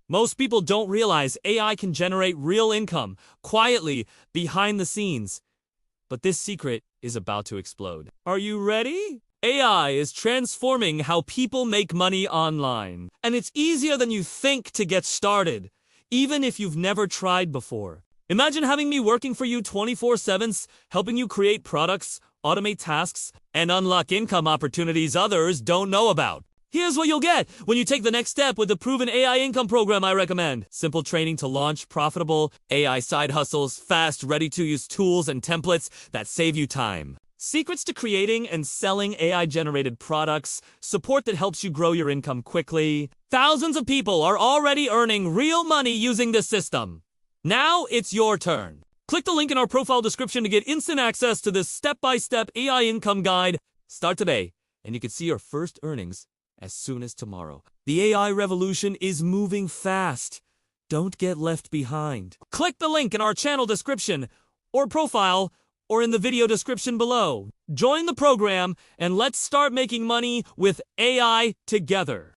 Most people don't realize AI can generate real income quietly behind the scenes. But this secret is about to explode. Are you ready? AI is transforming how people make money online. And it's easier than you think to get started, even if you've never tried before. Imagine having me working for you 24/7, helping you create products, automate tasks, and unlock income opportunities others don't know about. Here's what you'll get when you take the next step with the proven AI income program I recommend. Simple training to launch profitable AI side hustles, fast, ready-to-use tools and templates that save you time. Secrets to creating and selling AI-generated products, support that helps you grow your income quickly. Thousands of people are already earning real money using this system. Now it's your turn. Click the link in our profile description to get instant access to this step-by-step AI income guide. Start today, and you can see your first earnings as soon as tomorrow. The AI revolution is moving fast. Don't get left behind. Click the link in our channel description or profile or in the video description below. Join the program and let's start making money with AI together.